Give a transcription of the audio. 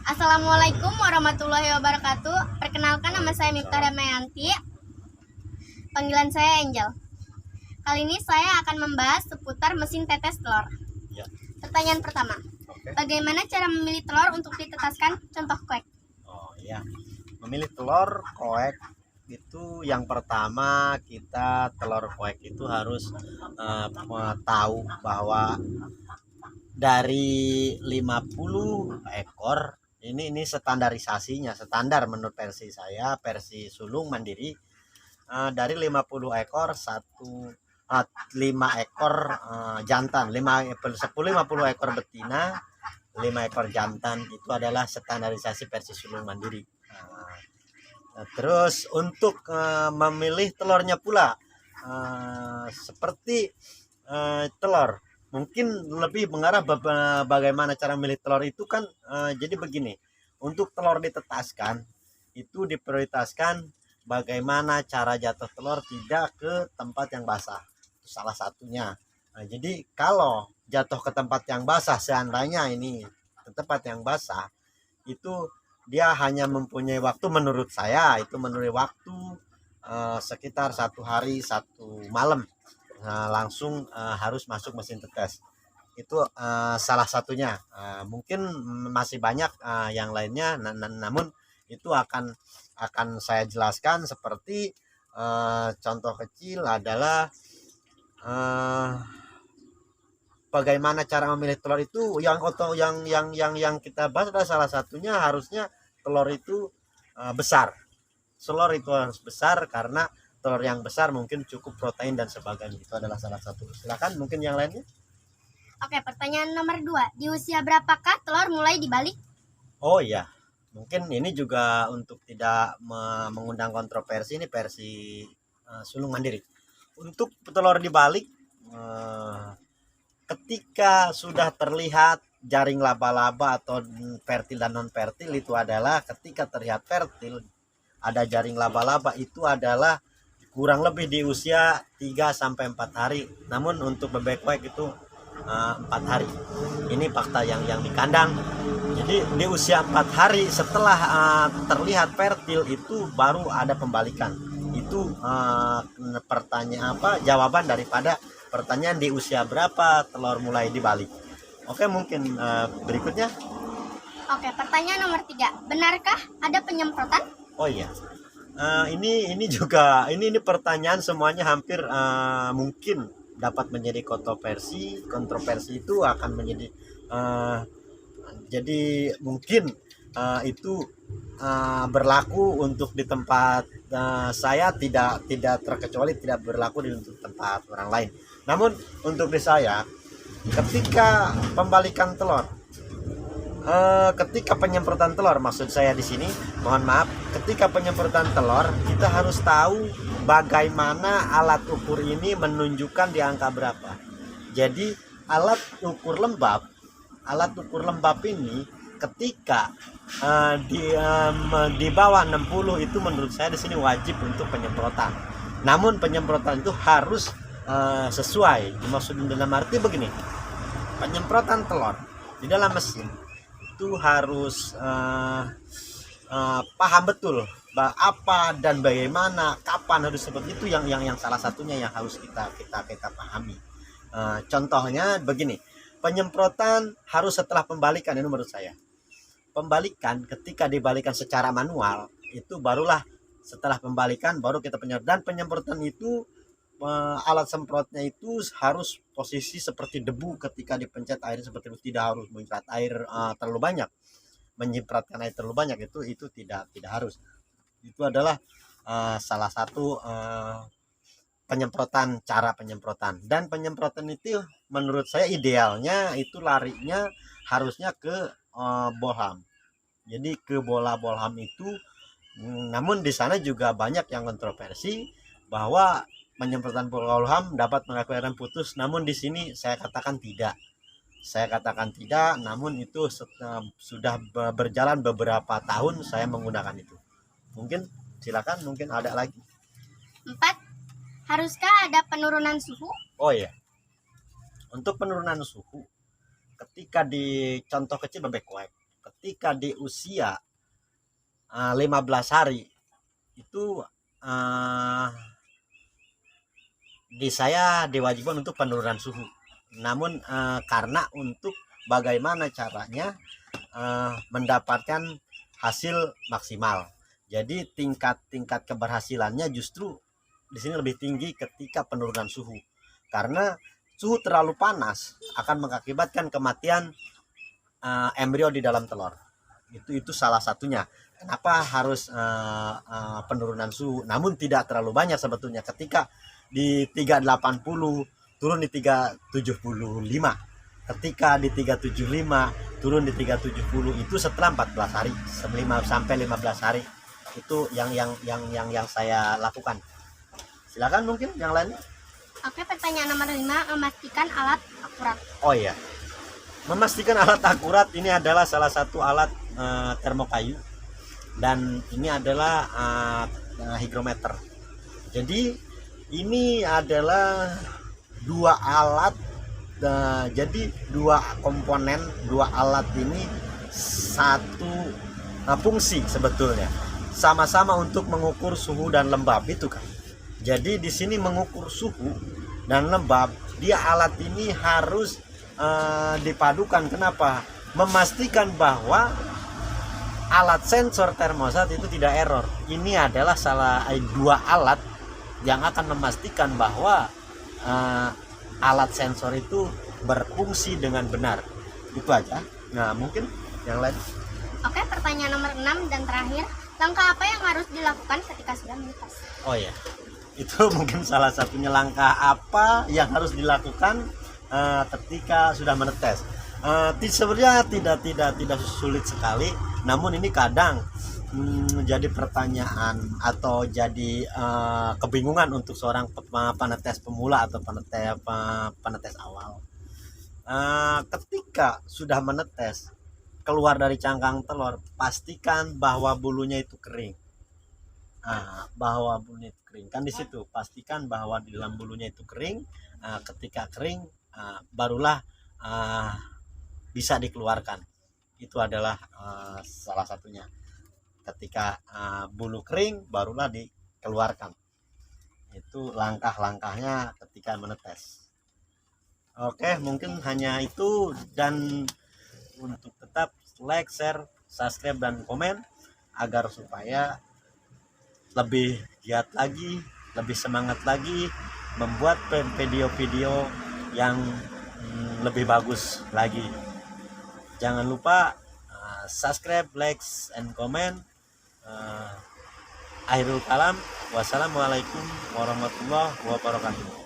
Assalamualaikum warahmatullahi wabarakatuh. Perkenalkan, nama saya Miftah Damayanti. Panggilan saya Angel. Kali ini saya akan membahas seputar mesin tetes telur. Ya. Pertanyaan pertama. Oke. Bagaimana cara memilih telur untuk ditetaskan? Contoh koek. Oh iya, memilih telur koek itu yang pertama kita telur koek itu harus tahu bahwa dari 50 ekor ini standarisasinya standar menurut versi saya, versi sulung mandiri, dari 50 ekor 5 ekor jantan, 50 ekor betina, 5 ekor jantan, itu adalah standarisasi versi sulung mandiri. Terus untuk memilih telurnya pula, seperti telur mungkin lebih mengarah bagaimana cara memilih telur itu kan, jadi begini, untuk telur ditetaskan itu diprioritaskan bagaimana cara jatuh telur tidak ke tempat yang basah, itu salah satunya. Jadi kalau jatuh ke tempat yang basah, seandainya ini ke tempat yang basah, itu dia hanya mempunyai waktu, menurut saya itu menurut waktu sekitar 1 hari 1 malam, langsung harus masuk mesin tetes. Itu salah satunya. Mungkin masih banyak yang lainnya, namun itu akan saya jelaskan. Seperti contoh kecil adalah bagaimana cara memilih telur itu, yang kita bahas adalah salah satunya harusnya telur itu besar. Telur itu harus besar karena telur yang besar mungkin cukup protein dan sebagainya. Itu adalah salah satu. Silakan mungkin yang lainnya. Oke, pertanyaan nomor 2. Di usia berapakah telur mulai dibalik? Oh iya, mungkin ini juga untuk tidak mengundang kontroversi, ini versi sulung mandiri. Untuk telur dibalik, ketika sudah terlihat jaring laba-laba atau fertil dan non fertil, itu adalah ketika terlihat fertil ada jaring laba-laba, itu adalah kurang lebih di usia 3-4 hari. Namun untuk bebek koek itu 4 hari. Ini fakta yang di kandang. Jadi di usia 4 hari setelah terlihat fertil itu baru ada pembalikan. Itu pertanyaan jawaban daripada pertanyaan di usia berapa telur mulai dibalik. Oke, mungkin berikutnya. Oke, pertanyaan nomor 3. Benarkah ada penyemprotan? Oh iya. Ini juga ini pertanyaan semuanya hampir mungkin dapat menjadi kontroversi. Kontroversi itu akan menjadi jadi mungkin itu berlaku untuk di tempat saya, tidak terkecuali tidak berlaku di untuk tempat orang lain. Namun untuk di saya, ketika pembalikan telur, ketika penyemprotan telur, maksud saya di sini, mohon maaf, ketika penyemprotan telur kita harus tahu bagaimana alat ukur ini menunjukkan di angka berapa. Jadi alat ukur lembab ini ketika di bawah 60 itu menurut saya di sini wajib untuk penyemprotan. Namun penyemprotan itu harus sesuai. Maksud dalam arti begini, penyemprotan telur di dalam mesin itu harus paham betul apa dan bagaimana, kapan harus seperti itu, yang salah satunya yang harus kita pahami. Contohnya begini, penyemprotan harus setelah pembalikan. Ini menurut saya, pembalikan ketika dibalikan secara manual itu barulah setelah pembalikan baru kita penyemprot. Dan penyemprotan itu alat semprotnya itu harus posisi seperti debu ketika dipencet air seperti itu, tidak harus menyemprot air terlalu banyak, menyemprotkan air terlalu banyak, itu tidak harus. Itu adalah salah satu penyemprotan, cara penyemprotan. Dan penyemprotan itu menurut saya idealnya itu larinya harusnya ke bolham. Jadi ke bola bolham itu, namun di sana juga banyak yang kontroversi bahwa penyemprotan bolham dapat mengakibatkan putus. Namun di sini saya katakan tidak. Namun itu sudah berjalan beberapa tahun saya menggunakan itu. Mungkin silakan, mungkin ada lagi. 4. Haruskah ada penurunan suhu? Oh iya. Untuk penurunan suhu, ketika di contoh kecil bebek koek, ketika di usia 15 hari itu di saya diwajibkan untuk penurunan suhu. Namun karena untuk bagaimana caranya mendapatkan hasil maksimal. Jadi tingkat keberhasilannya justru di sini lebih tinggi ketika penurunan suhu. Karena suhu terlalu panas akan mengakibatkan kematian embrio di dalam telur. Itu salah satunya. Kenapa harus penurunan suhu? Namun tidak terlalu banyak sebetulnya. Ketika di 380 turun di 375. Ketika di 375 turun di 370 itu setelah 14 hari, 5 sampai 15 hari. Itu yang saya lakukan. Silakan mungkin yang lain. Oke, pertanyaan nomor 5, memastikan alat akurat. Oh iya. Memastikan alat akurat ini adalah salah satu alat termokayu, dan ini adalah hygrometer. Jadi ini adalah dua alat, jadi dua komponen, dua alat ini satu fungsi sebetulnya, sama-sama untuk mengukur suhu dan lembab itu kan. Jadi di sini mengukur suhu dan lembab, dia alat ini harus dipadukan. Kenapa? Memastikan bahwa alat sensor termostat itu tidak error. Ini adalah dua alat yang akan memastikan bahwa alat sensor itu berfungsi dengan benar. Itu aja. Nah, mungkin yang lain. Oke, pertanyaan nomor 6 dan terakhir, langkah apa yang harus dilakukan ketika sudah menetas? Oh ya, itu mungkin salah satunya, langkah apa yang harus dilakukan ketika sudah menetes. Sebenarnya tidak sulit sekali, namun ini kadang menjadi pertanyaan atau jadi kebingungan untuk seorang penetes pemula atau penetes awal. Ketika sudah menetes, keluar dari cangkang telur, pastikan bahwa bulunya itu kering. Bahwa bulunya itu kering kan di situ, pastikan bahwa di dalam bulunya itu kering. Ketika kering, barulah bisa dikeluarkan. Itu adalah salah satunya. Ketika bulu kering, barulah dikeluarkan. Itu langkah-langkahnya ketika menetes. Oke, mungkin hanya itu, dan untuk tetap like, share, subscribe, dan komen agar supaya lebih giat lagi, lebih semangat lagi membuat video-video yang lebih bagus lagi. Jangan lupa subscribe, like, and comment. Akhirul kalam, wassalamualaikum warahmatullahi wabarakatuh.